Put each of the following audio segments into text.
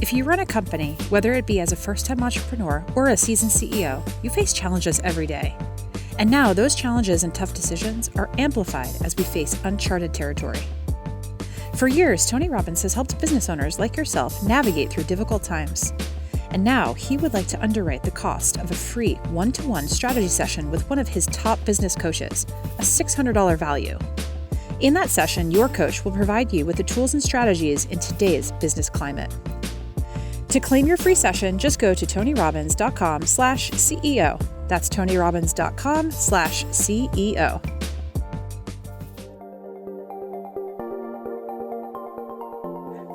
If you run a company, whether it be as a first-time entrepreneur or a seasoned CEO, you face challenges every day. And now those challenges and tough decisions are amplified as we face uncharted territory. For years, Tony Robbins has helped business owners like yourself navigate through difficult times. And now he would like to underwrite the cost of a free one-to-one strategy session with one of his top business coaches, a $600 value. In that session, your coach will provide you with the tools and strategies in today's business climate. To claim your free session, just go to tonyrobbins.com/CEO. That's tonyrobbins.com/CEO.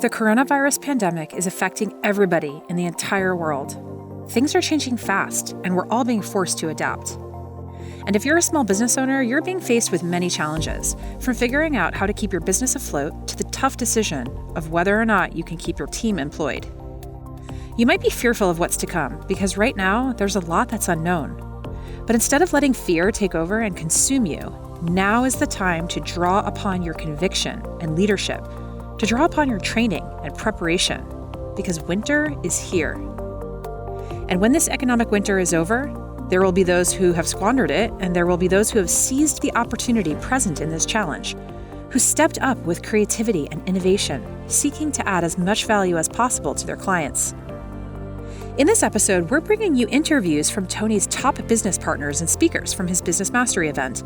The coronavirus pandemic is affecting everybody in the entire world. Things are changing fast, and we're all being forced to adapt. And if you're a small business owner, you're being faced with many challenges, from figuring out how to keep your business afloat to the tough decision of whether or not you can keep your team employed. You might be fearful of what's to come because right now there's a lot that's unknown. But instead of letting fear take over and consume you, now is the time to draw upon your conviction and leadership, to draw upon your training and preparation, because winter is here. And when this economic winter is over, there will be those who have squandered it, and there will be those who have seized the opportunity present in this challenge, who stepped up with creativity and innovation, seeking to add as much value as possible to their clients. In this episode, we're bringing you interviews from Tony's top business partners and speakers from his Business Mastery event,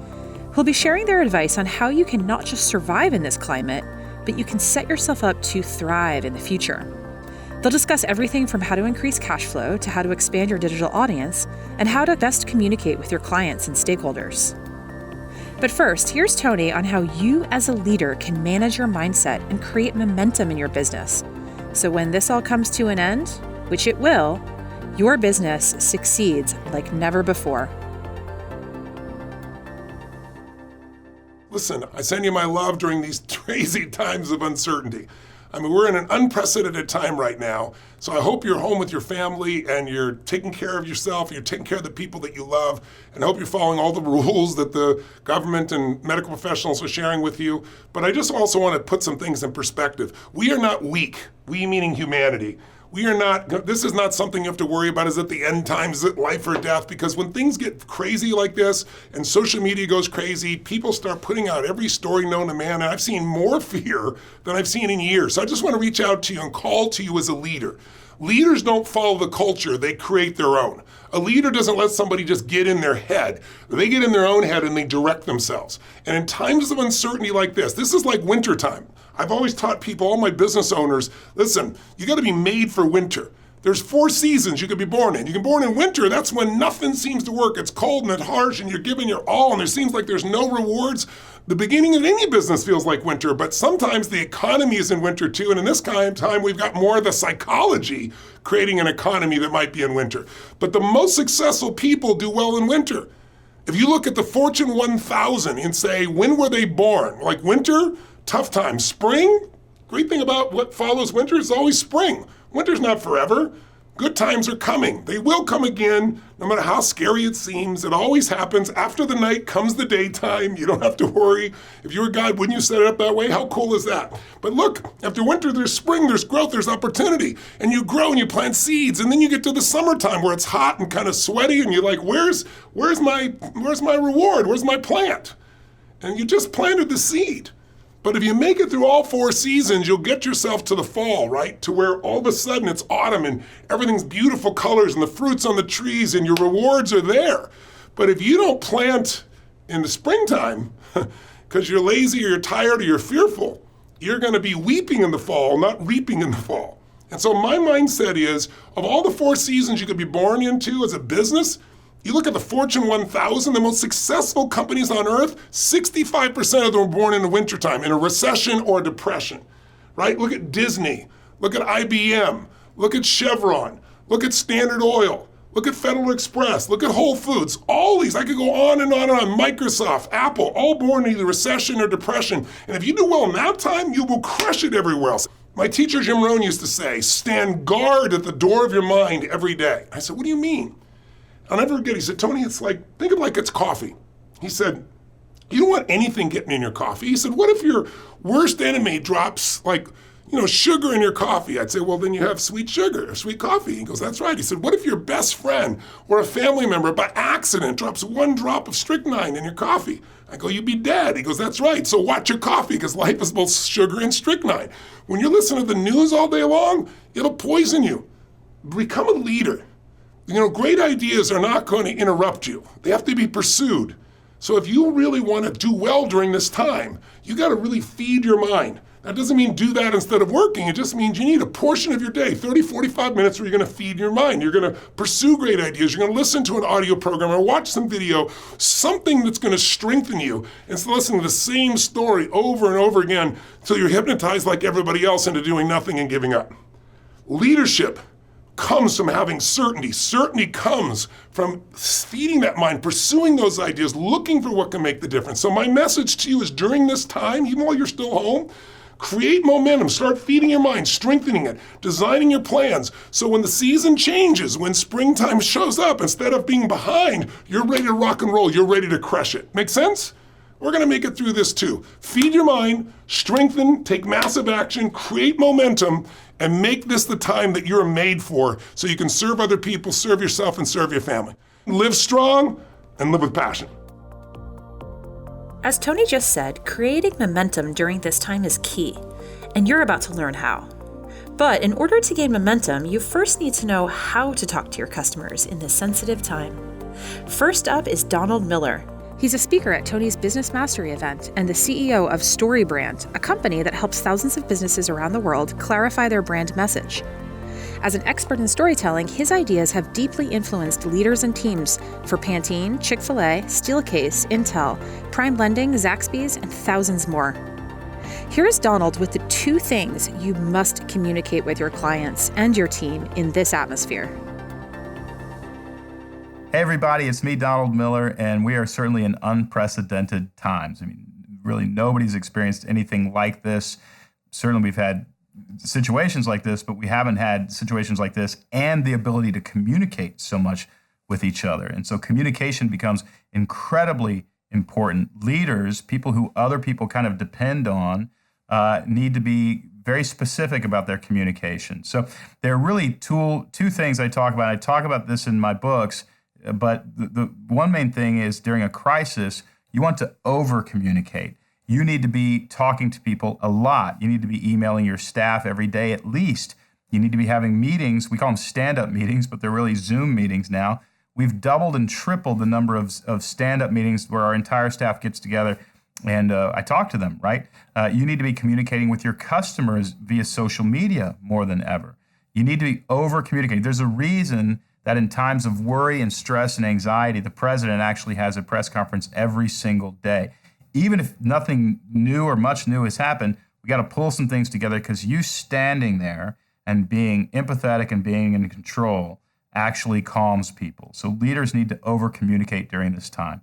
who'll be sharing their advice on how you can not just survive in this climate, but you can set yourself up to thrive in the future. They'll discuss everything from how to increase cash flow to how to expand your digital audience and how to best communicate with your clients and stakeholders. But first, here's Tony on how you as a leader can manage your mindset and create momentum in your business. So when this all comes to an end, which it will, your business succeeds like never before. Listen, I send you my love during these crazy times of uncertainty. I mean, we're in an unprecedented time right now, so I hope you're home with your family and you're taking care of yourself, you're taking care of the people that you love, and I hope you're following all the rules that the government and medical professionals are sharing with you. But I just also want to put some things in perspective. We are not weak, we meaning humanity. This is not something you have to worry about. Is it the end times? Is it life or death? Because when things get crazy like this and social media goes crazy, people start putting out every story known to man. And I've seen more fear than I've seen in years. So I just want to reach out to you and call to you as a leader. Leaders don't follow the culture, they create their own. A leader doesn't let somebody just get in their head. They get in their own head and they direct themselves. And in times of uncertainty like this is like wintertime. I've always taught people, all my business owners, listen, you gotta be made for winter. There's 4 seasons you could be born in. You can be born in winter, that's when nothing seems to work. It's cold and it's harsh and you're giving your all and there seems like there's no rewards. The beginning of any business feels like winter, but sometimes the economy is in winter too. And in this kind of time, we've got more of the psychology creating an economy that might be in winter. But the most successful people do well in winter. If you look at the Fortune 1000 and say, when were they born? Like winter, tough time. Spring, great thing about what follows winter is always spring. Winter's not forever. Good times are coming. They will come again, no matter how scary it seems. It always happens. After the night comes the daytime. You don't have to worry. If you were a guy, wouldn't you set it up that way? How cool is that? But look, after winter, there's spring, there's growth, there's opportunity. And you grow and you plant seeds. And then you get to the summertime where it's hot and kind of sweaty. And you're like, where's my reward? Where's my plant? And you just planted the seed. But if you make it through all 4 seasons, you'll get yourself to the fall, right? To where all of a sudden it's autumn and everything's beautiful colors and the fruits on the trees and your rewards are there. But if you don't plant in the springtime, because you're lazy or you're tired or you're fearful, you're gonna be weeping in the fall, not reaping in the fall. And so my mindset is, of all the 4 seasons you could be born into as a business, you look at the Fortune 1000, the most successful companies on earth, 65% of them were born in the wintertime, in a recession or a depression, right? Look at Disney, look at IBM, look at Chevron, look at Standard Oil, look at Federal Express, look at Whole Foods, all these, I could go on and on and on, Microsoft, Apple, all born in either recession or depression. And if you do well in that time, you will crush it everywhere else. My teacher, Jim Rohn, used to say, stand guard at the door of your mind every day. I said, what do you mean? I'll never forget, he said, Tony, it's like, think of it like it's coffee. He said, you don't want anything getting in your coffee. He said, what if your worst enemy drops like, sugar in your coffee. I'd say, well, then you have sweet sugar or sweet coffee. He goes, that's right. He said, what if your best friend or a family member by accident drops 1 drop of strychnine in your coffee? I go, you'd be dead. He goes, that's right. So watch your coffee because life is both sugar and strychnine. When you're listening to the news all day long, it'll poison you. Become a leader. Great ideas are not going to interrupt you. They have to be pursued. So if you really want to do well during this time, you got to really feed your mind. That doesn't mean do that instead of working. It just means you need a portion of your day, 30, 45 minutes, where you're going to feed your mind. You're going to pursue great ideas. You're going to listen to an audio program or watch some video, something that's going to strengthen you instead of listening to the same story over and over again until you're hypnotized like everybody else into doing nothing and giving up. Leadership comes from having certainty. Certainty comes from feeding that mind, pursuing those ideas, looking for what can make the difference. So my message to you is during this time, even while you're still home, create momentum, start feeding your mind, strengthening it, designing your plans. So when the season changes, when springtime shows up, instead of being behind, you're ready to rock and roll, you're ready to crush it. Make sense? We're gonna make it through this too. Feed your mind, strengthen, take massive action, create momentum, and make this the time that you're made for so you can serve other people, serve yourself, and serve your family. Live strong and live with passion. As Tony just said, creating momentum during this time is key, and you're about to learn how. But in order to gain momentum, you first need to know how to talk to your customers in this sensitive time. First up is Donald Miller. He's a speaker at Tony's Business Mastery event and the CEO of StoryBrand, a company that helps thousands of businesses around the world clarify their brand message. As an expert in storytelling, his ideas have deeply influenced leaders and teams for Pantene, Chick-fil-A, Steelcase, Intel, Prime Lending, Zaxby's, and thousands more. Here's Donald with the 2 things you must communicate with your clients and your team in this atmosphere. Hey everybody, it's me, Donald Miller, and we are certainly in unprecedented times. I mean, really nobody's experienced anything like this. Certainly we've had situations like this, but we haven't had situations like this and the ability to communicate so much with each other. And so communication becomes incredibly important. Leaders, people who other people kind of depend on, need to be very specific about their communication. So there are really two things I talk about. I talk about this in my books, but the one main thing is during a crisis, you want to over-communicate. You need to be talking to people a lot. You need to be emailing your staff every day at least. You need to be having meetings. We call them stand-up meetings, but they're really Zoom meetings now. We've doubled and tripled the number of stand-up meetings where our entire staff gets together and I talk to them, right? You need to be communicating with your customers via social media more than ever. You need to be over-communicating. There's a reason that in times of worry and stress and anxiety, the president actually has a press conference every single day. Even if nothing new or much new has happened, we got to pull some things together because you standing there and being empathetic and being in control actually calms people. So leaders need to over-communicate during this time.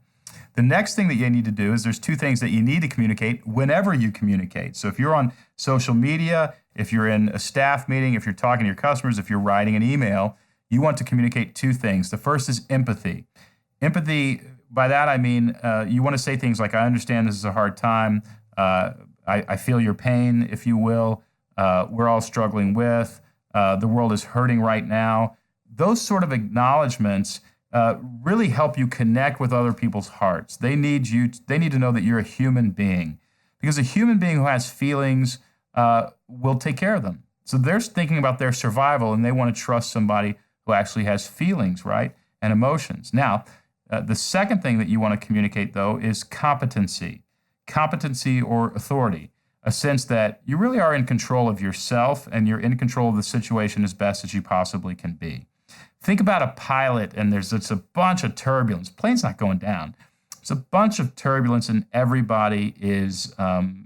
The next thing that you need to do is there's 2 things that you need to communicate whenever you communicate. So if you're on social media, if you're in a staff meeting, if you're talking to your customers, if you're writing an email, you want to communicate 2 things. The first is empathy. Empathy, by that I mean you want to say things like, I understand this is a hard time. I feel your pain, if you will. We're all struggling with. The world is hurting right now. Those sort of acknowledgments really help you connect with other people's hearts. They need to know that you're a human being, because a human being who has feelings will take care of them. So they're thinking about their survival, and they want to trust somebody who actually has feelings, right, and emotions. Now, the second thing that you want to communicate, though, is competency or authority, a sense that you really are in control of yourself and you're in control of the situation as best as you possibly can be. Think about a pilot and it's a bunch of turbulence. Plane's not going down. It's a bunch of turbulence and everybody is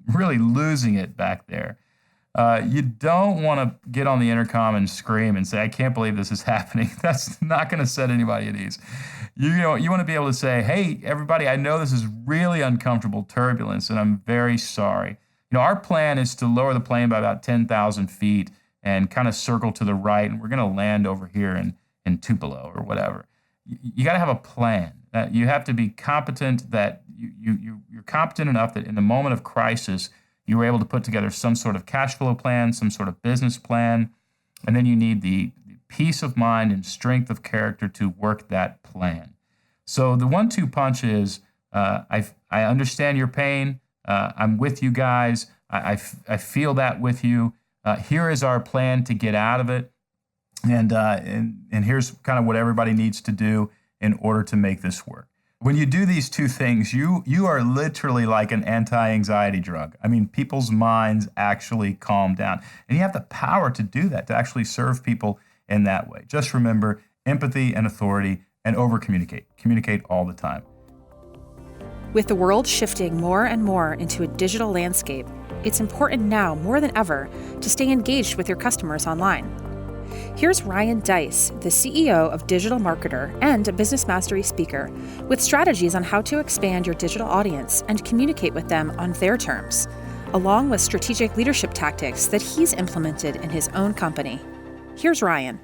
really losing it back there. You don't want to get on the intercom and scream and say, I can't believe this is happening. That's not going to set anybody at ease. You want to be able to say, hey, everybody, I know this is really uncomfortable turbulence and I'm very sorry. Our plan is to lower the plane by about 10,000 feet and kind of circle to the right, and we're going to land over here in Tupelo or whatever. You got to have a plan. You have to be competent, that you're competent enough that in the moment of crisis, You were able to put together some sort of cash flow plan, some sort of business plan, and then you need the peace of mind and strength of character to work that plan. So the 1-2 punch is, I understand your pain. I'm with you guys. I feel that with you. Here is our plan to get out of it. And here's kind of what everybody needs to do in order to make this work. When you do these two things, you are literally like an anti-anxiety drug. I mean, people's minds actually calm down. And you have the power to do that, to actually serve people in that way. Just remember empathy and authority, and over-communicate. Communicate all the time. With the world shifting more and more into a digital landscape, it's important now more than ever to stay engaged with your customers online. Here's Ryan Deiss, the CEO of Digital Marketer and a Business Mastery speaker, with strategies on how to expand your digital audience and communicate with them on their terms, along with strategic leadership tactics that he's implemented in his own company. Here's Ryan.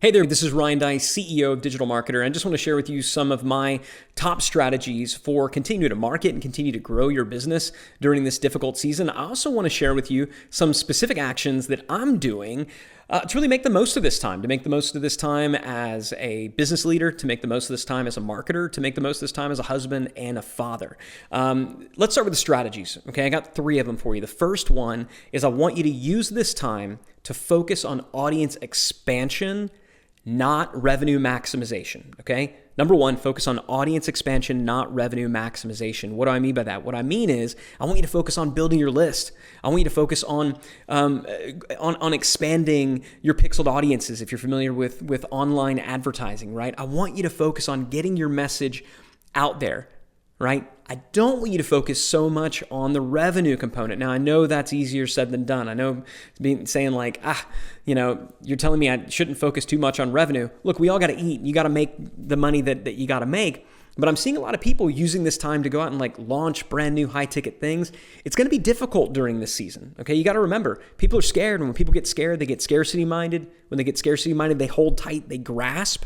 Hey there, this is Ryan Deiss, CEO of Digital Marketer, and I just want to share with you some of my top strategies for continuing to market and continue to grow your business during this difficult season. I also want to share with you some specific actions that I'm doing to really make the most of this time, to make the most of this time as a business leader, to make the most of this time as a marketer, to make the most of this time as a husband and a father. Let's start with the strategies, okay? I got 3 of them for you. The first one is I want you to use this time to focus on audience expansion, not revenue maximization, okay? Number 1, focus on audience expansion, not revenue maximization. What do I mean by that? What I mean is I want you to focus on building your list. I want you to focus on expanding your pixeled audiences if you're familiar with online advertising, right? I want you to focus on getting your message out there, right? I don't want you to focus so much on the revenue component. Now, I know that's easier said than done. I know saying like, you're telling me I shouldn't focus too much on revenue. Look, we all got to eat. You got to make the money that you got to make. But I'm seeing a lot of people using this time to go out and like launch brand new high ticket things. It's going to be difficult during this season. Okay. You got to remember, people are scared. And when people get scared, they get scarcity minded. When they get scarcity minded, they hold tight, they grasp.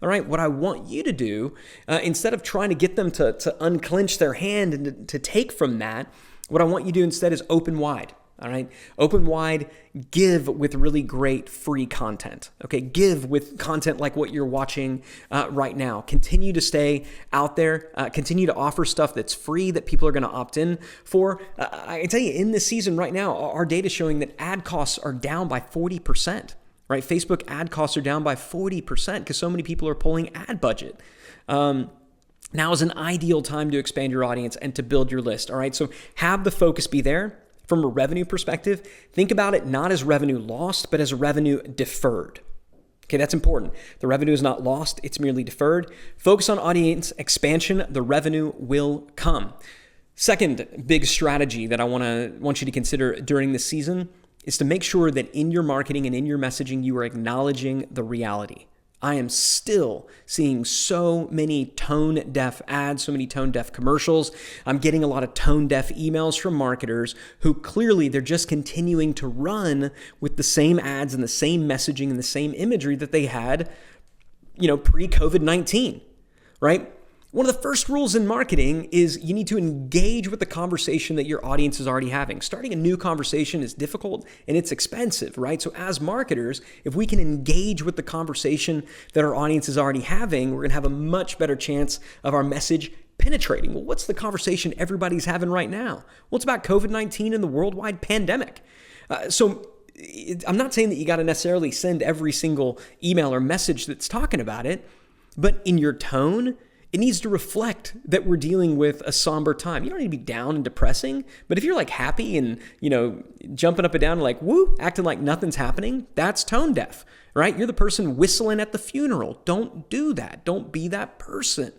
All right, what I want you to do, instead of trying to get them to unclench their hand and to take from that, what I want you to do instead is open wide. All right, open wide, give with really great free content. Okay, give with content like what you're watching right now. Continue to stay out there. Continue to offer stuff that's free that people are going to opt in for. I can tell you, in this season right now, our data is showing that ad costs are down by 40%. Right? Facebook ad costs are down by 40% because so many people are pulling ad budget. Now is an ideal time to expand your audience and to build your list. All right. So have the focus be there. From a revenue perspective, think about it not as revenue lost, but as revenue deferred. Okay, that's important. The revenue is not lost, it's merely deferred. Focus on audience expansion, the revenue will come. Second big strategy that I want you to consider during this season is to make sure that in your marketing and in your messaging, you are acknowledging the reality. I am still seeing so many tone-deaf ads, so many tone-deaf commercials. I'm getting a lot of tone-deaf emails from marketers who clearly they're just continuing to run with the same ads and the same messaging and the same imagery that they had, pre-COVID-19, right? One of the first rules in marketing is you need to engage with the conversation that your audience is already having. Starting a new conversation is difficult and it's expensive, right? So as marketers, if we can engage with the conversation that our audience is already having, we're going to have a much better chance of our message penetrating. Well, what's the conversation everybody's having right now? Well, it's about COVID-19 and the worldwide pandemic. So I'm not saying that you got to necessarily send every single email or message that's talking about it, but in your tone, it needs to reflect that we're dealing with a somber time. You don't need to be down and depressing, but if you're like happy and, jumping up and down like, woo, acting like nothing's happening, that's tone deaf, right? You're the person whistling at the funeral. Don't do that. Don't be that person.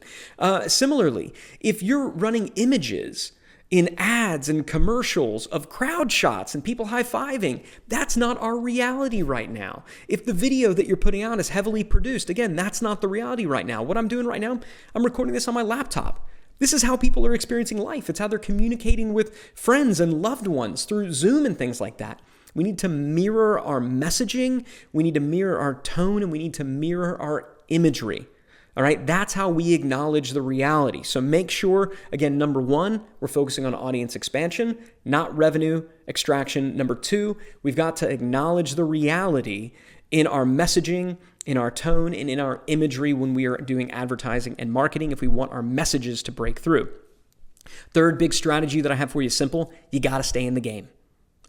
Similarly, if you're running images in ads and commercials of crowd shots and people high-fiving, that's not our reality right now. If the video that you're putting out is heavily produced, again, that's not the reality right now. What I'm doing right now, I'm recording this on my laptop. This is how people are experiencing life. It's how they're communicating with friends and loved ones through Zoom and things like that. We need to mirror our messaging, we need to mirror our tone, and we need to mirror our imagery. All right, that's how we acknowledge the reality. So make sure, again, number one, we're focusing on audience expansion, not revenue extraction. Number two, we've got to acknowledge the reality in our messaging, in our tone, and in our imagery when we are doing advertising and marketing if we want our messages to break through. Third big strategy that I have for you is simple. You got to stay in the game.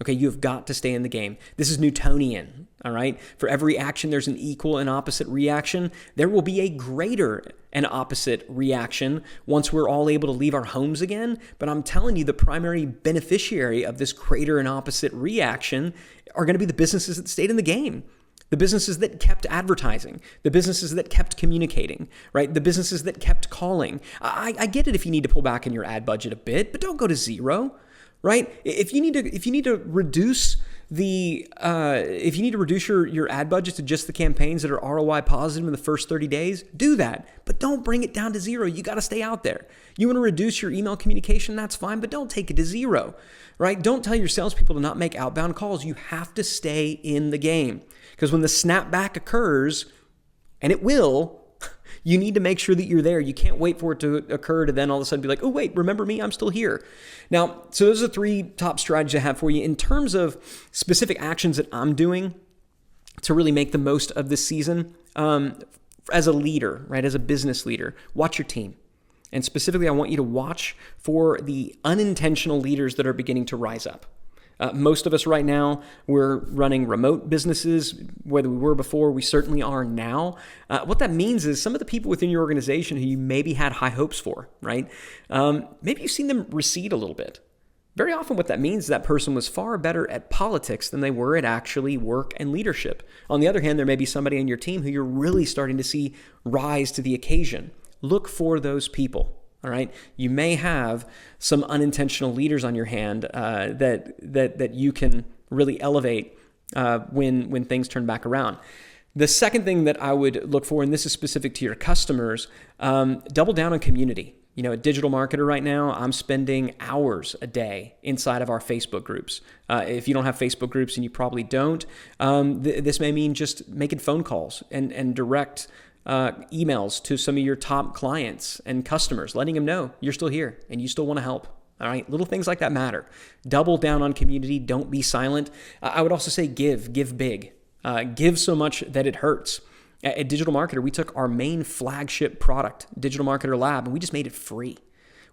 Okay, you've got to stay in the game. This is Newtonian, all right? For every action, there's an equal and opposite reaction. There will be a greater and opposite reaction once we're all able to leave our homes again. But I'm telling you, the primary beneficiary of this greater and opposite reaction are going to be the businesses that stayed in the game. The businesses that kept advertising, the businesses that kept communicating, right? The businesses that kept calling. I get it if you need to pull back in your ad budget a bit, but don't go to zero. Right? If you need to reduce your ad budget to just the campaigns that are ROI positive in the first 30 days, do that. But don't bring it down to zero. You got to stay out there. You want to reduce your email communication, that's fine, but don't take it to zero. Right? Don't tell your salespeople to not make outbound calls. You have to stay in the game. Because when the snapback occurs, and it will, you need to make sure that you're there. You can't wait for it to occur to then all of a sudden be like, oh, wait, remember me? I'm still here. Now, so those are the three top strategies I have for you. In terms of specific actions that I'm doing to really make the most of this season, as a leader, right, as a business leader, watch your team. And specifically, I want you to watch for the unintentional leaders that are beginning to rise up. Most of us right now, we're running remote businesses. Whether we were before, we certainly are now. What that means is some of the people within your organization who you maybe had high hopes for, right? Maybe you've seen them recede a little bit. Very often what that means is that person was far better at politics than they were at actually work and leadership. On the other hand, there may be somebody on your team who you're really starting to see rise to the occasion. Look for those people. All right, you may have some unintentional leaders on your hand that you can really elevate when things turn back around. The second thing that I would look for, and this is specific to your customers, double down on community. You know, a digital marketer right now, I'm spending hours a day inside of our Facebook groups. If you don't have Facebook groups, and you probably don't, this may mean just making phone calls and direct emails to some of your top clients and customers, letting them know you're still here and you still want to help. All right, little things like that matter. Double down on community. Don't be silent. I would also say give big. Give so much that it hurts. At Digital Marketer, we took our main flagship product, Digital Marketer Lab, and we just made it free.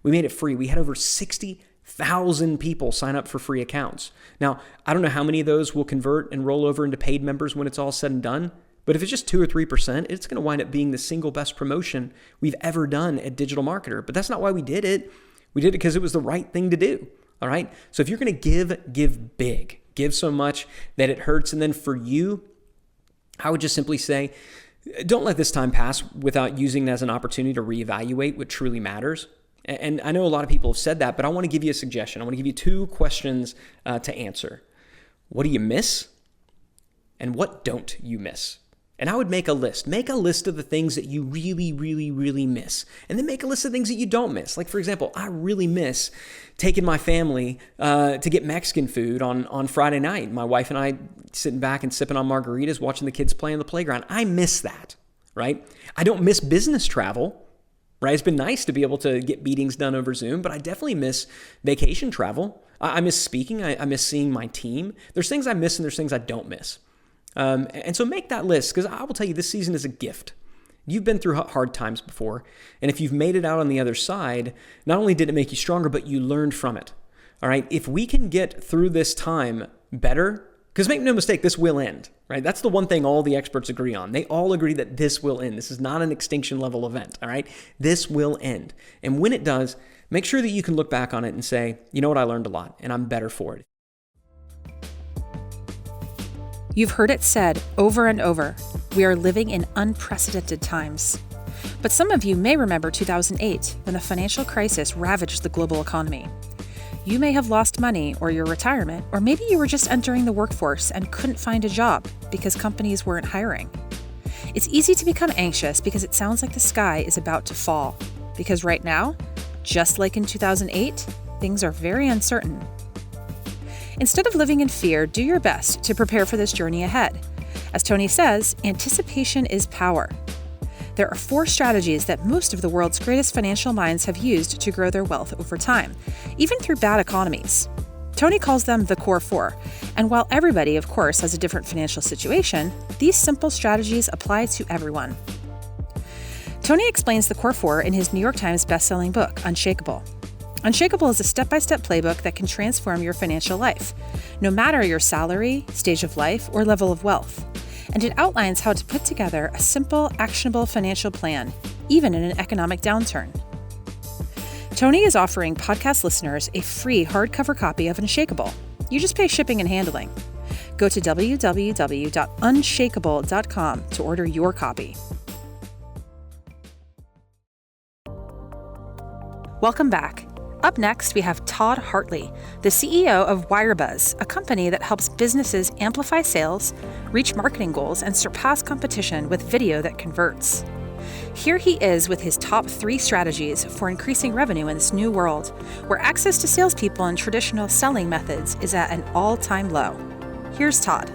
We made it free. We had over 60,000 people sign up for free accounts. Now, I don't know how many of those will convert and roll over into paid members when it's all said and done. But if it's just 2 or 3%, it's going to wind up being the single best promotion we've ever done at Digital Marketer. But that's not why we did it. We did it because it was the right thing to do. All right. So if you're going to give big. Give so much that it hurts. And then for you, I would just simply say, don't let this time pass without using it as an opportunity to reevaluate what truly matters. And I know a lot of people have said that, but I want to give you a suggestion. I want to give you 2 questions to answer. What do you miss? And what don't you miss? And I would make a list. Make a list of the things that you really, really, really miss. And then make a list of things that you don't miss. Like, for example, I really miss taking my family to get Mexican food on Friday night. My wife and I sitting back and sipping on margaritas, watching the kids play on the playground. I miss that, right? I don't miss business travel, right? It's been nice to be able to get meetings done over Zoom, but I definitely miss vacation travel. I miss speaking. I miss seeing my team. There's things I miss and there's things I don't miss. And so make that list, because I will tell you, this season is a gift. You've been through hard times before, and if you've made it out on the other side, not only did it make you stronger, but you learned from it. All right, if we can get through this time better, because make no mistake, this will end, right? That's the one thing all the experts agree on. They all agree that this will end. This is not an extinction level event, all right? This will end. And when it does, make sure that you can look back on it and say, you know what, I learned a lot, and I'm better for it. You've heard it said over and over, we are living in unprecedented times. But some of you may remember 2008, when the financial crisis ravaged the global economy. You may have lost money or your retirement, or maybe you were just entering the workforce and couldn't find a job because companies weren't hiring. It's easy to become anxious because it sounds like the sky is about to fall. Because right now, just like in 2008, things are very uncertain. Instead of living in fear, do your best to prepare for this journey ahead. As Tony says, anticipation is power. there are 4 strategies that most of the world's greatest financial minds have used to grow their wealth over time, even through bad economies. Tony calls them the Core 4, and while everybody, of course, has a different financial situation, these simple strategies apply to everyone. Tony explains the Core 4 in his New York Times bestselling book, Unshakable. Unshakable is a step-by-step playbook that can transform your financial life, no matter your salary, stage of life, or level of wealth. And it outlines how to put together a simple, actionable financial plan, even in an economic downturn. Tony is offering podcast listeners a free hardcover copy of Unshakable. You just pay shipping and handling. Go to www.unshakable.com to order your copy. Welcome back. Up next, we have Todd Hartley, the CEO of Wirebuzz, a company that helps businesses amplify sales, reach marketing goals, and surpass competition with video that converts. Here he is with his top 3 strategies for increasing revenue in this new world, where access to salespeople and traditional selling methods is at an all-time low. Here's Todd.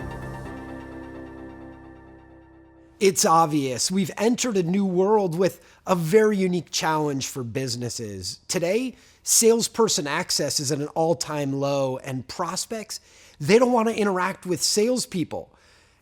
It's obvious we've entered a new world with a very unique challenge for businesses. Today, salesperson access is at an all-time low, and prospects, they don't want to interact with salespeople.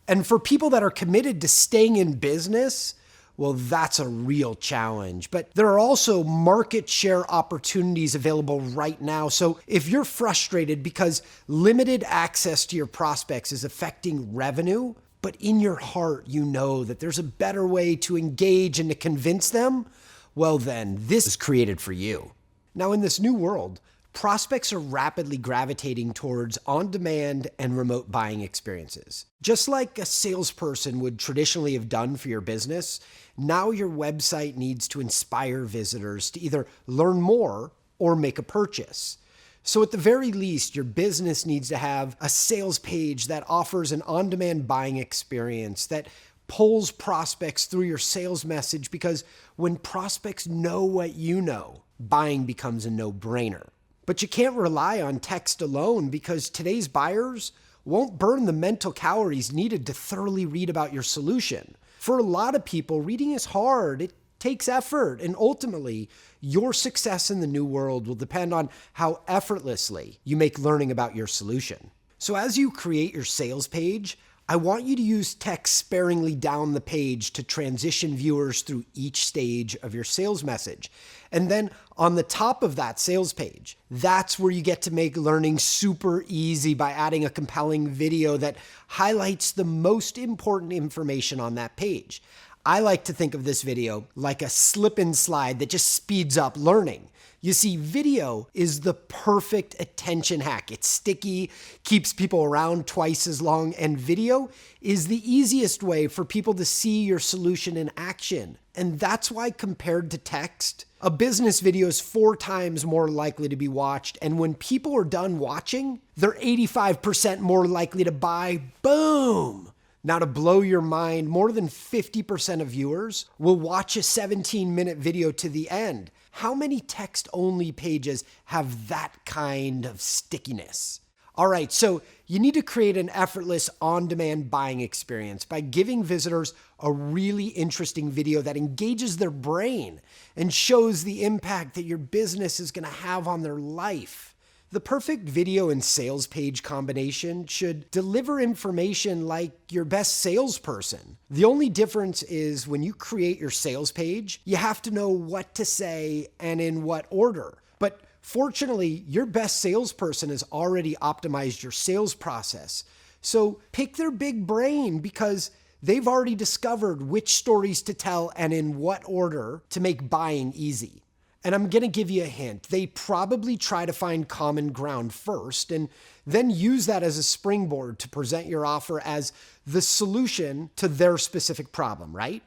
And for people that are committed to staying in business, well, that's a real challenge. But there are also market share opportunities available right now. So if you're frustrated because limited access to your prospects is affecting revenue, but in your heart, you know that there's a better way to engage and to convince them, well then, this is created for you. Now, in this new world, prospects are rapidly gravitating towards on-demand and remote buying experiences. Just like a salesperson would traditionally have done for your business, now your website needs to inspire visitors to either learn more or make a purchase. So at the very least, your business needs to have a sales page that offers an on-demand buying experience that pulls prospects through your sales message, because when prospects know what you know, buying becomes a no-brainer. But you can't rely on text alone, because today's buyers won't burn the mental calories needed to thoroughly read about your solution. For a lot of people, reading is hard. It takes effort, and ultimately, your success in the new world will depend on how effortlessly you make learning about your solution. So as you create your sales page, I want you to use text sparingly down the page to transition viewers through each stage of your sales message. And then on the top of that sales page, that's where you get to make learning super easy by adding a compelling video that highlights the most important information on that page. I like to think of this video like a slip and slide that just speeds up learning. You see, video is the perfect attention hack. It's sticky, keeps people around twice as long, and video is the easiest way for people to see your solution in action. And that's why, compared to text, a business video is 4 times more likely to be watched. And when people are done watching, they're 85% more likely to buy. Boom! Now, to blow your mind, more than 50% of viewers will watch a 17-minute video to the end. How many text-only pages have that kind of stickiness? All right, so you need to create an effortless on-demand buying experience by giving visitors a really interesting video that engages their brain and shows the impact that your business is going to have on their life. The perfect video and sales page combination should deliver information like your best salesperson. The only difference is when you create your sales page, you have to know what to say and in what order. But fortunately, your best salesperson has already optimized your sales process. So pick their big brain, because they've already discovered which stories to tell and in what order to make buying easy. And I'm going to give you a hint. They probably try to find common ground first and then use that as a springboard to present your offer as the solution to their specific problem, right?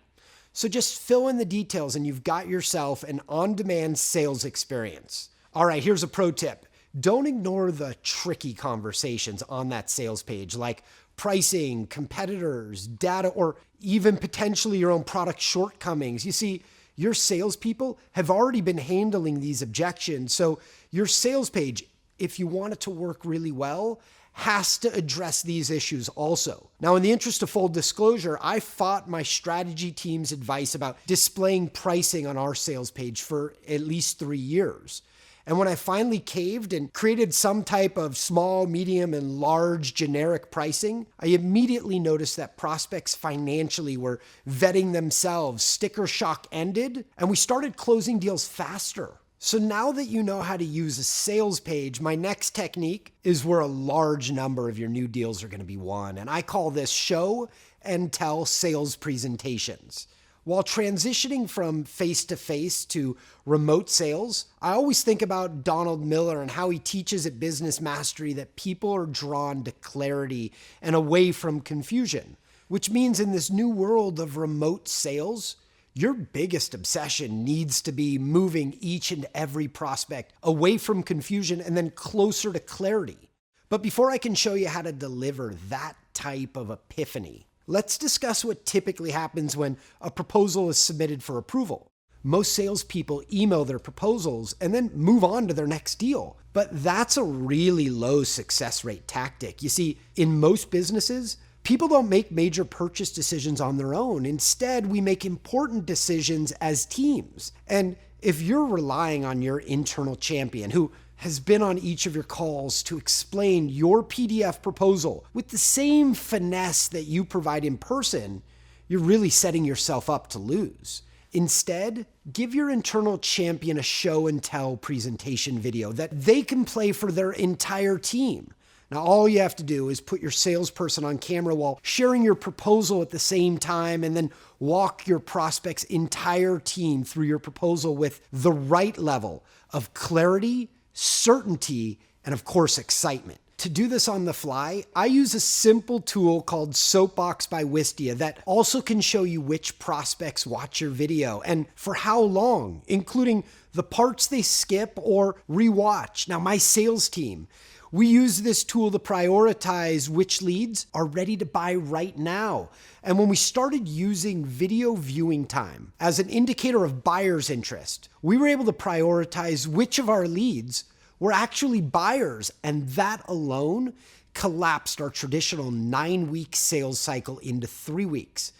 So just fill in the details and you've got yourself an on-demand sales experience. All right, here's a pro tip. Don't ignore the tricky conversations on that sales page, like pricing, competitors, data, or even potentially your own product shortcomings. You see, your salespeople have already been handling these objections. So your sales page, if you want it to work really well, has to address these issues also. Now, in the interest of full disclosure, I fought my strategy team's advice about displaying pricing on our sales page for at least 3 years. And when I finally caved and created some type of small, medium, and large generic pricing, I immediately noticed that prospects financially were vetting themselves, sticker shock ended, and we started closing deals faster. So now that you know how to use a sales page, my next technique is where a large number of your new deals are going to be won. And I call this show and tell sales presentations. While transitioning from face-to-face to remote sales, I always think about Donald Miller and how he teaches at Business Mastery that people are drawn to clarity and away from confusion, which means in this new world of remote sales, your biggest obsession needs to be moving each and every prospect away from confusion and then closer to clarity. But before I can show you how to deliver that type of epiphany, let's discuss what typically happens when a proposal is submitted for approval. Most salespeople email their proposals and then move on to their next deal. But that's a really low success rate tactic. You see, in most businesses, people don't make major purchase decisions on their own. Instead, we make important decisions as teams. And if you're relying on your internal champion who has been on each of your calls to explain your PDF proposal with the same finesse that you provide in person, you're really setting yourself up to lose. Instead, give your internal champion a show and tell presentation video that they can play for their entire team. Now, all you have to do is put your salesperson on camera while sharing your proposal at the same time, and then walk your prospect's entire team through your proposal with the right level of clarity, certainty, and of course, excitement. To do this on the fly, I use a simple tool called Soapbox by Wistia that also can show you which prospects watch your video and for how long, including the parts they skip or rewatch. Now, my sales team, we use this tool to prioritize which leads are ready to buy right now. And when we started using video viewing time as an indicator of buyer's interest, we were able to prioritize which of our leads were actually buyers, and that alone collapsed our traditional 9-week sales cycle into 3 weeks.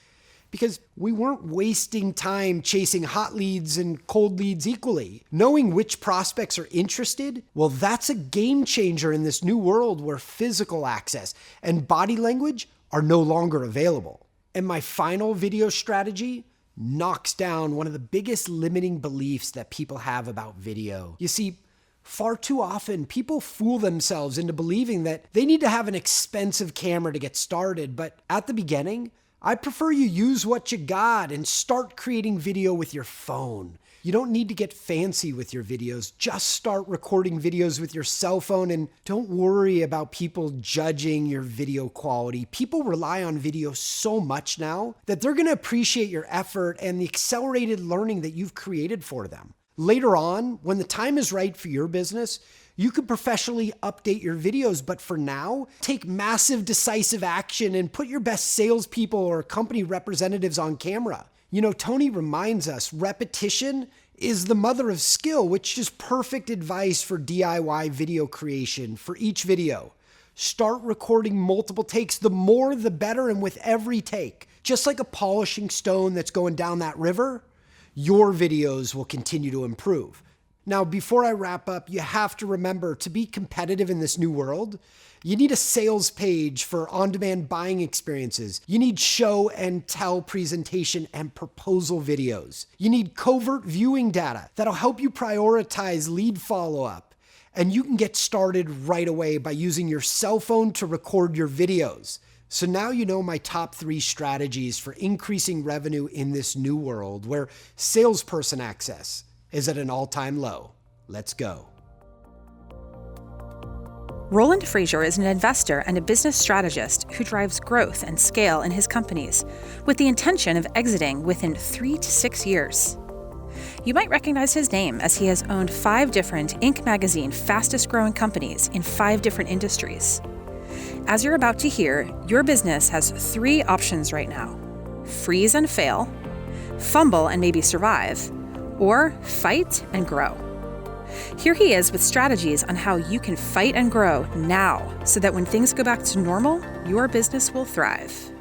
Because we weren't wasting time chasing hot leads and cold leads equally. Knowing which prospects are interested, well, that's a game changer in this new world where physical access and body language are no longer available. And my final video strategy knocks down one of the biggest limiting beliefs that people have about video. You see, far too often, people fool themselves into believing that they need to have an expensive camera to get started, but at the beginning, I prefer you use what you got and start creating video with your phone. You don't need to get fancy with your videos. Just start recording videos with your cell phone and don't worry about people judging your video quality. People rely on video so much now that they're going to appreciate your effort and the accelerated learning that you've created for them. Later on, when the time is right for your business, you could professionally update your videos, but for now, take massive decisive action and put your best salespeople or company representatives on camera. You know, Tony reminds us repetition is the mother of skill, which is perfect advice for DIY video creation. For each video, start recording multiple takes. The more, the better, and with every take, just like a polishing stone that's going down that river, your videos will continue to improve. Now, before I wrap up, you have to remember to be competitive in this new world, you need a sales page for on-demand buying experiences. You need show and tell presentation and proposal videos. You need covert viewing data that'll help you prioritize lead follow-up. And you can get started right away by using your cell phone to record your videos. So now you know my top 3 strategies for increasing revenue in this new world where salesperson access is at an all-time low. Let's go. Roland Frazier is an investor and a business strategist who drives growth and scale in his companies with the intention of exiting within 3 to 6 years. You might recognize his name as he has owned 5 different Inc. magazine fastest growing companies in 5 different industries. As you're about to hear, your business has 3 options right now: freeze and fail, fumble and maybe survive, or fight and grow. Here he is with strategies on how you can fight and grow now so that when things go back to normal, your business will thrive.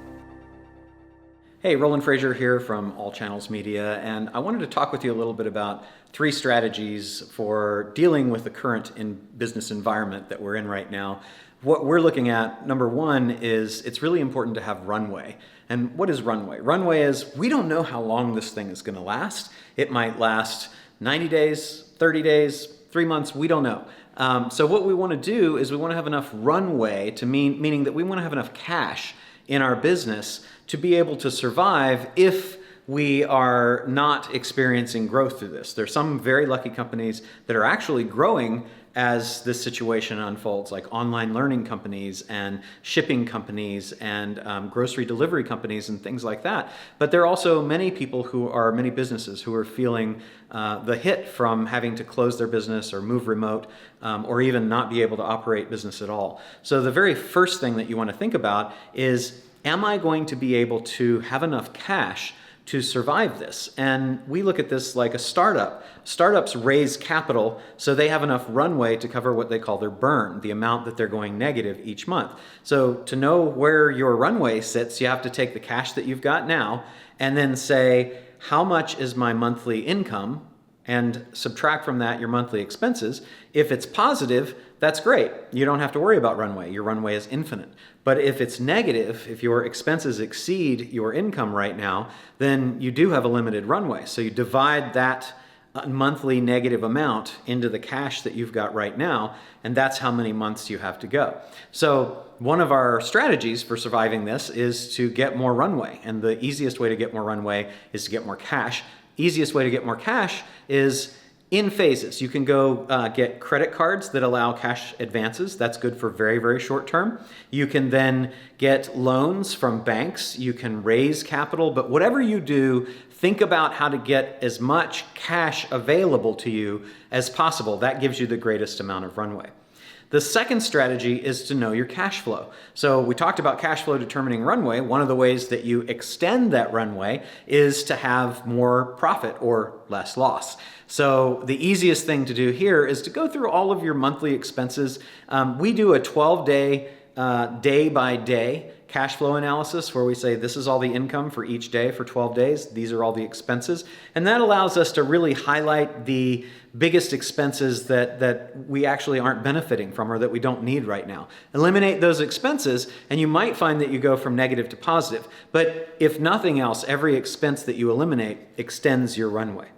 Hey, Roland Frazier here from All Channels Media, and I wanted to talk with you a little bit about 3 strategies for dealing with the current business environment that we're in right now. What we're looking at, number 1, is it's really important to have runway. And what is runway? Runway is we don't know how long this thing is going to last. It might last 90 days, 30 days, 3 months, we don't know. So what we want to do is we want to have enough runway, meaning that we want to have enough cash in our business to be able to survive if we are not experiencing growth through this. There's some very lucky companies that are actually growing as this situation unfolds, like online learning companies and shipping companies and grocery delivery companies and things like that. But there are also many businesses who are feeling the hit from having to close their business or move remote or even not be able to operate business at all. So the very first thing that you want to think about is, am I going to be able to have enough cash to survive this? And we look at this like a startup. Startups raise capital so they have enough runway to cover what they call their burn, the amount that they're going negative each month. So to know where your runway sits, you have to take the cash that you've got now and then say, how much is my monthly income? And subtract from that your monthly expenses. If it's positive, that's great. You don't have to worry about runway. Your runway is infinite. But if it's negative, if your expenses exceed your income right now, then you do have a limited runway. So you divide that monthly negative amount into the cash that you've got right now, and that's how many months you have to go. So one of our strategies for surviving this is to get more runway. And the easiest way to get more runway is to get more cash. Easiest way to get more cash is in phases. You can go get credit cards that allow cash advances. That's good for very, very short term. You can then get loans from banks. You can raise capital. But whatever you do, think about how to get as much cash available to you as possible. That gives you the greatest amount of runway. The second strategy is to know your cash flow. So we talked about cash flow determining runway. One of the ways that you extend that runway is to have more profit or less loss. So the easiest thing to do here is to go through all of your monthly expenses. We do a 12-day, day-by-day cash flow analysis where we say this is all the income for each day for 12 days. These are all the expenses. And that allows us to really highlight the biggest expenses that we actually aren't benefiting from or that we don't need right now. Eliminate those expenses and you might find that you go from negative to positive. But if nothing else, every expense that you eliminate extends your runway.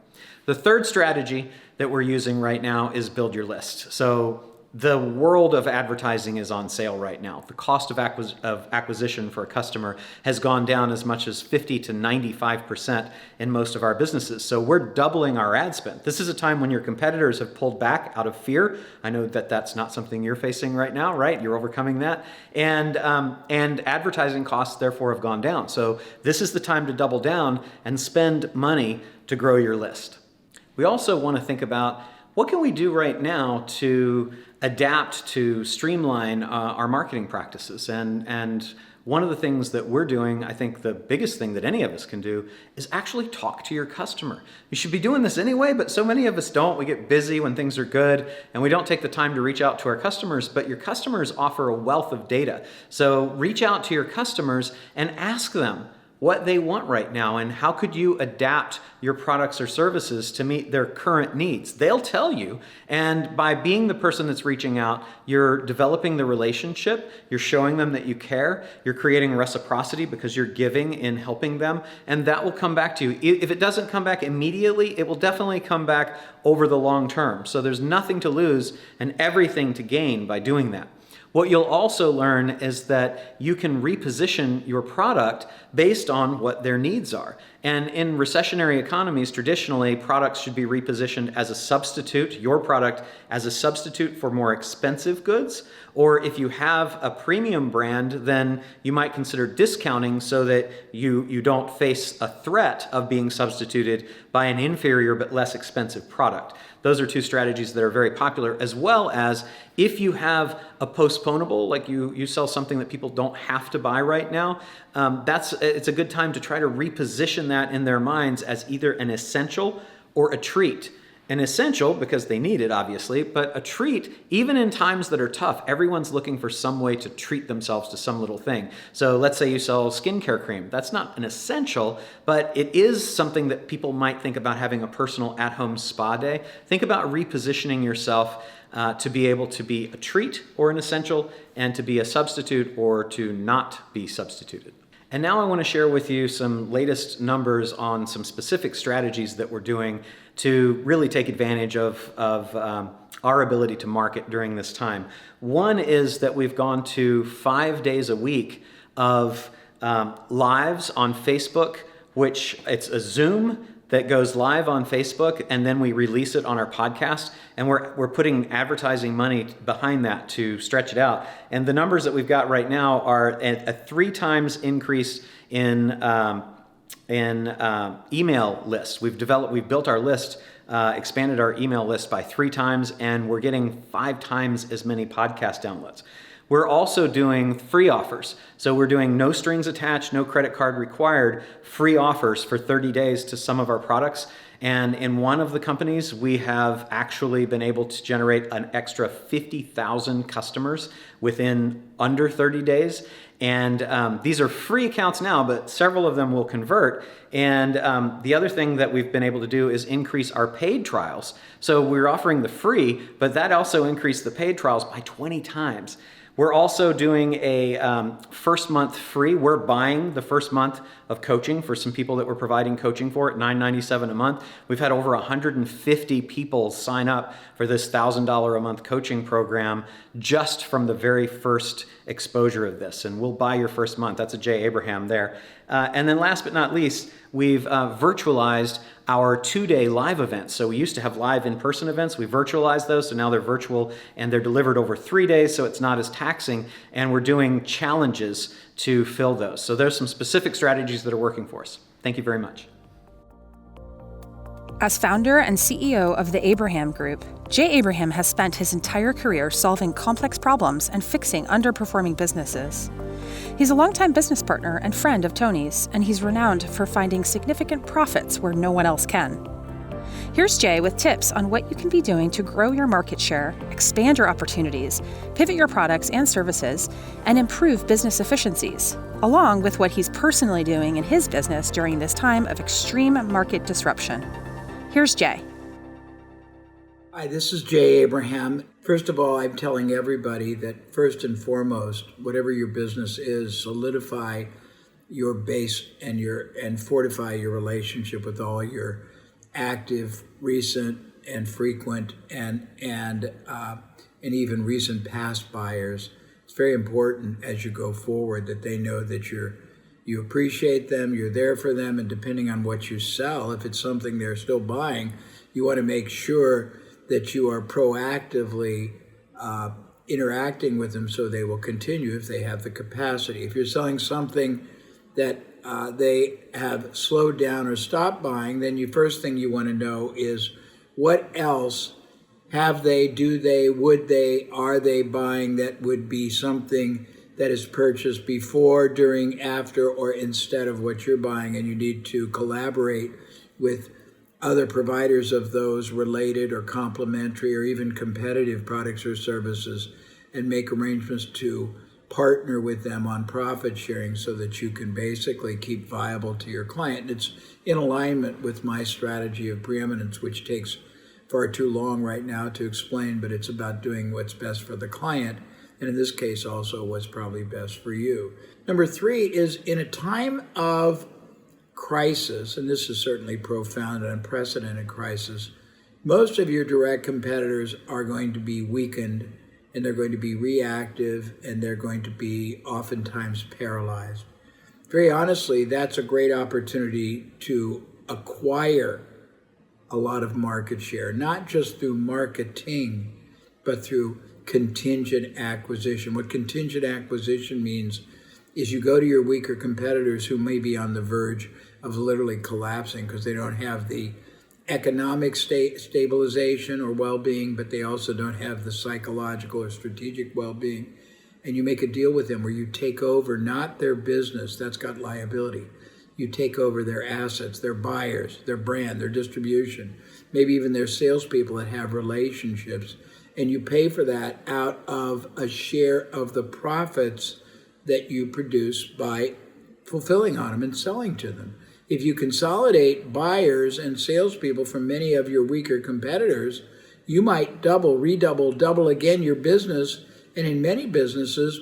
The third strategy that we're using right now is build your list. So the world of advertising is on sale right now. The cost of acquisition for a customer has gone down as much as 50 to 95% in most of our businesses. So we're doubling our ad spend. This is a time when your competitors have pulled back out of fear. I know that that's not something you're facing right now, right? You're overcoming that. And advertising costs therefore have gone down. So this is the time to double down and spend money to grow your list. We also want to think about what can we do right now to adapt to streamline our marketing practices. And one of the things that we're doing, I think the biggest thing that any of us can do is actually talk to your customer. You should be doing this anyway, but so many of us don't. We get busy when things are good and we don't take the time to reach out to our customers, but your customers offer a wealth of data. So reach out to your customers and ask them what they want right now and how could you adapt your products or services to meet their current needs. They'll tell you, and by being the person that's reaching out, you're developing the relationship, you're showing them that you care, you're creating reciprocity because you're giving in helping them, and that will come back to you. If it doesn't come back immediately, it will definitely come back over the long term. So there's nothing to lose and everything to gain by doing that. What you'll also learn is that you can reposition your product based on what their needs are. And in recessionary economies, traditionally, products should be repositioned as a substitute, your product as a substitute for more expensive goods. Or if you have a premium brand, then you might consider discounting so that you don't face a threat of being substituted by an inferior but less expensive product. Those are two strategies that are very popular, as well as if you have a postponable, like you sell something that people don't have to buy right now, it's a good time to try to reposition that in their minds as either an essential or a treat. An essential because they need it, obviously, but a treat, even in times that are tough. Everyone's looking for some way to treat themselves to some little thing. So let's say you sell skincare cream. That's not an essential, but it is something that people might think about having a personal at-home spa day. Think about repositioning yourself to be able to be a treat or an essential, and to be a substitute or to not be substituted. And now I want to share with you some latest numbers on some specific strategies that we're doing to really take advantage of our ability to market during this time. One is that we've gone to 5 days a week of lives on Facebook, which it's a Zoom that goes live on Facebook, and then we release it on our podcast, and we're putting advertising money behind that to stretch it out. And the numbers that we've got right now are a 3 times increase in email lists. We've built our list, expanded our email list by 3 times, and we're getting 5 times as many podcast downloads. We're also doing free offers. So we're doing no strings attached, no credit card required, free offers for 30 days to some of our products. And in one of the companies, we have actually been able to generate an extra 50,000 customers within under 30 days. And these are free accounts now, but several of them will convert. And the other thing that we've been able to do is increase our paid trials. So we're offering the free, but that also increased the paid trials by 20 times. We're also doing a first month free. We're buying the first month of coaching for some people that we're providing coaching for at $9.97 a month. We've had over 150 people sign up for this $1,000 a month coaching program just from the very first exposure of this. And we'll buy your first month. That's a J. Abraham there. And then last but not least, we've virtualized our 2-day live events. So we used to have live in-person events. We virtualized those, so now they're virtual, and they're delivered over 3 days, so it's not as taxing. And we're doing challenges to fill those. So there's some specific strategies that are working for us. Thank you very much. As founder and CEO of the Abraham Group, Jay Abraham has spent his entire career solving complex problems and fixing underperforming businesses. He's a longtime business partner and friend of Tony's, and he's renowned for finding significant profits where no one else can. Here's Jay with tips on what you can be doing to grow your market share, expand your opportunities, pivot your products and services, and improve business efficiencies, along with what he's personally doing in his business during this time of extreme market disruption. Here's Jay. Hi, this is Jay Abraham. First of all, I'm telling everybody that first and foremost, whatever your business is, solidify your base and fortify your relationship with all your active, recent, and frequent, and even recent past buyers. It's very important as you go forward that they know that you appreciate them, you're there for them, and depending on what you sell, if it's something they're still buying, you want to make sure that you are proactively interacting with them so they will continue if they have the capacity. If you're selling something that they have slowed down or stopped buying, then the first thing you want to know is what else have they, do they, would they, are they buying that would be something that is purchased before, during, after, or instead of what you're buying, and you need to collaborate with other providers of those related or complementary or even competitive products or services and make arrangements to partner with them on profit sharing so that you can basically keep viable to your client. And it's in alignment with my strategy of preeminence, which takes far too long right now to explain, but it's about doing what's best for the client, and in this case also what's probably best for you. Number 3 is in a time of crisis, and this is certainly profound and unprecedented crisis, most of your direct competitors are going to be weakened, and they're going to be reactive, and they're going to be oftentimes paralyzed. Very honestly, that's a great opportunity to acquire a lot of market share, not just through marketing, but through contingent acquisition. What contingent acquisition means is you go to your weaker competitors who may be on the verge of literally collapsing because they don't have the economic stabilization or well-being, but they also don't have the psychological or strategic well-being. And you make a deal with them where you take over not their business, that's got liability. You take over their assets, their buyers, their brand, their distribution, maybe even their salespeople that have relationships, and you pay for that out of a share of the profits that you produce by fulfilling on them and selling to them. If you consolidate buyers and salespeople from many of your weaker competitors, you might double, redouble, double again your business. And in many businesses,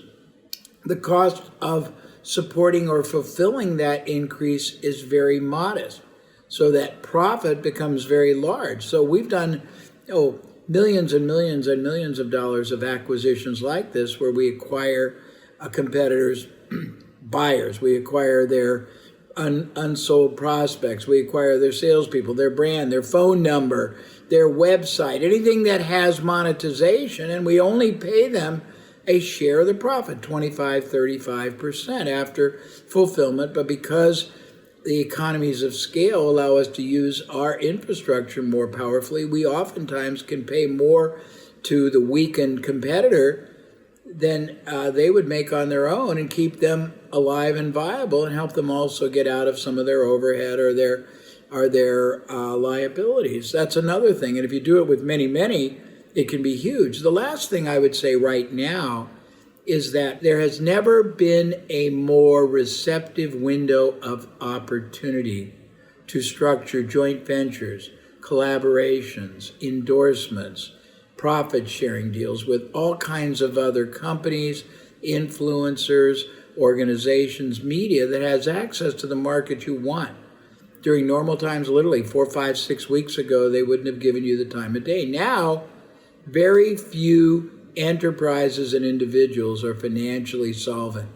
the cost of supporting or fulfilling that increase is very modest. So that profit becomes very large. So we've done millions and millions and millions of dollars of acquisitions like this, where we acquire a competitor's buyers, we acquire their unsold prospects, we acquire their salespeople, their brand, their phone number, their website, anything that has monetization, and we only pay them a share of the profit, 25, 35% after fulfillment. But because the economies of scale allow us to use our infrastructure more powerfully, we oftentimes can pay more to the weakened competitor than they would make on their own, and keep them alive and viable, and help them also get out of some of their overhead or their liabilities. That's another thing. And if you do it with many, it can be huge. The last thing I would say right now is that there has never been a more receptive window of opportunity to structure joint ventures, collaborations, endorsements, profit-sharing deals with all kinds of other companies, influencers, organizations, media that has access to the market you want. During normal times, literally 4, 5, 6 weeks ago, they wouldn't have given you the time of day. Now, very few enterprises and individuals are financially solvent.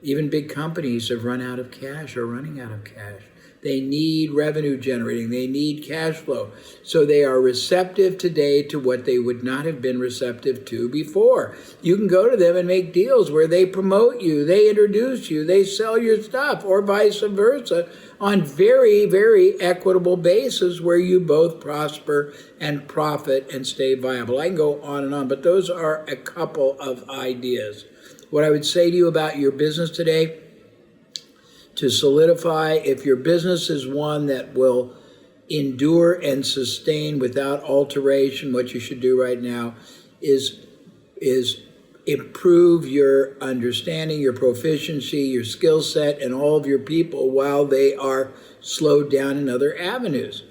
Even big companies have run out of cash or running out of cash. They need revenue generating. They need cash flow. So they are receptive today to what they would not have been receptive to before. You can go to them and make deals where they promote you, they introduce you, they sell your stuff, or vice versa, on very, very equitable basis where you both prosper and profit and stay viable. I can go on and on, but those are a couple of ideas. What I would say to you about your business today, to solidify, if your business is one that will endure and sustain without alteration, what you should do right now is improve your understanding, your proficiency, your skill set, and all of your people while they are slowed down in other avenues.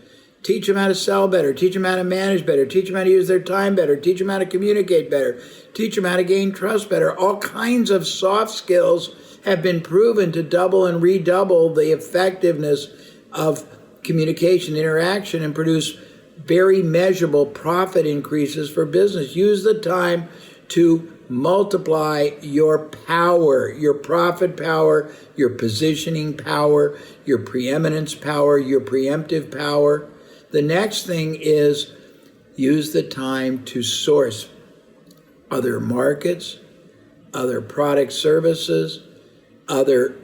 Teach them how to sell better, teach them how to manage better, teach them how to use their time better, teach them how to communicate better, teach them how to gain trust better. All kinds of soft skills have been proven to double and redouble the effectiveness of communication, interaction, and produce very measurable profit increases for business. Use the time to multiply your power, your profit power, your positioning power, your preeminence power, your preemptive power. The next thing is use the time to source other markets, other product services, other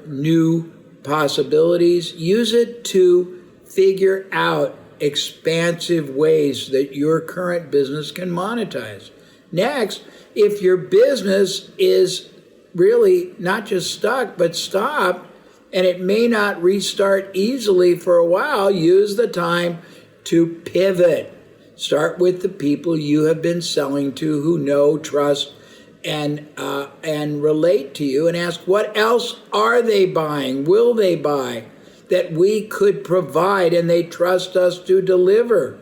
new possibilities. Use it to figure out expansive ways that your current business can monetize. Next, if your business is really not just stuck, but stopped, and it may not restart easily for a while, use the time to pivot. Start with the people you have been selling to who know, trust, and relate to you, and ask, what else are they buying? Will they buy that we could provide and they trust us to deliver?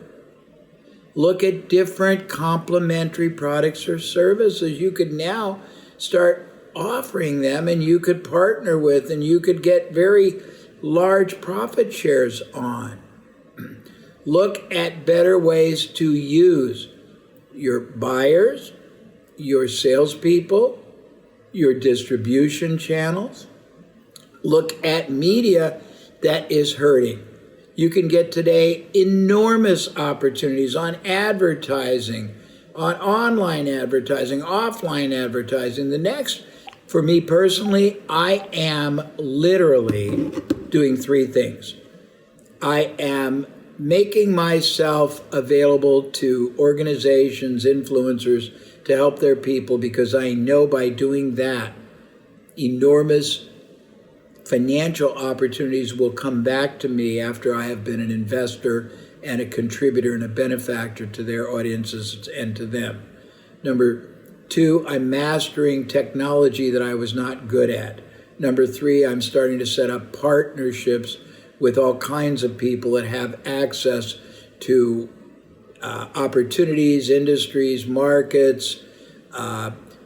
Look at different complementary products or services you could now start offering them, and you could partner with, and you could get very large profit shares on. Look at better ways to use your buyers, your salespeople, your distribution channels. Look at media that is hurting. You can get today enormous opportunities on advertising, on online advertising, offline advertising. The next, for me personally, I am literally doing 3 things. I am making myself available to organizations, influencers, to help their people, because I know by doing that, enormous financial opportunities will come back to me after I have been an investor and a contributor and a benefactor to their audiences and to them. Number 2, I'm mastering technology that I was not good at. Number 3, I'm starting to set up partnerships with all kinds of people that have access to opportunities, industries, markets,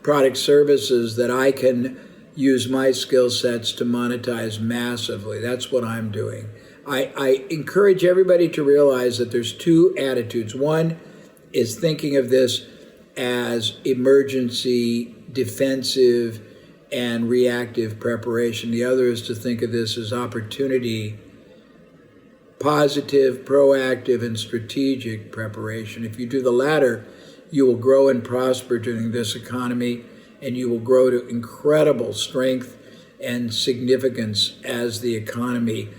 product services that I can use my skill sets to monetize massively. That's what I'm doing. I encourage everybody to realize that there's 2 attitudes. One is thinking of this as emergency, defensive, and reactive preparation. The other is to think of this as opportunity, positive, proactive, and strategic preparation. If you do the latter, you will grow and prosper during this economy, and you will grow to incredible strength and significance as the economy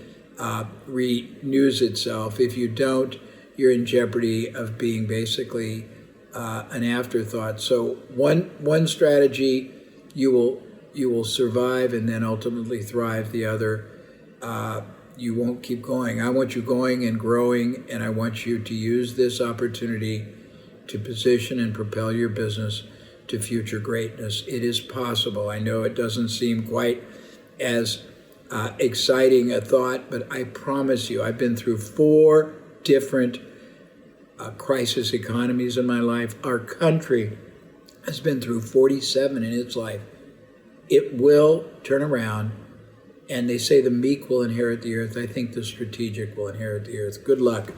renews itself. If you don't, you're in jeopardy of being basically an afterthought. So one strategy, you will survive and then ultimately thrive. The other, you won't keep going. I want you going and growing, and I want you to use this opportunity to position and propel your business to future greatness. It is possible. I know it doesn't seem quite as exciting a thought, but I promise you, I've been through 4 different crisis economies in my life. Our country has been through 47 in its life. It will turn around, and they say the meek will inherit the earth. I think the strategic will inherit the earth. Good luck.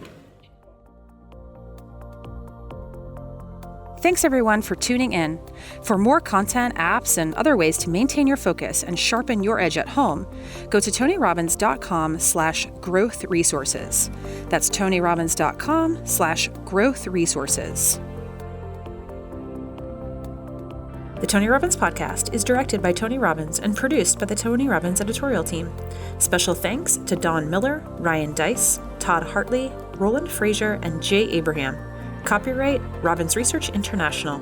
Thanks everyone for tuning in. For more content, apps, and other ways to maintain your focus and sharpen your edge at home, go to tonyrobbins.com/growth resources. That's tonyrobbins.com/growth resources. The Tony Robbins Podcast is directed by Tony Robbins and produced by the Tony Robbins editorial team. Special thanks to Don Miller, Ryan Dice, Todd Hartley, Roland Frazier, and Jay Abraham. Copyright Robbins Research International.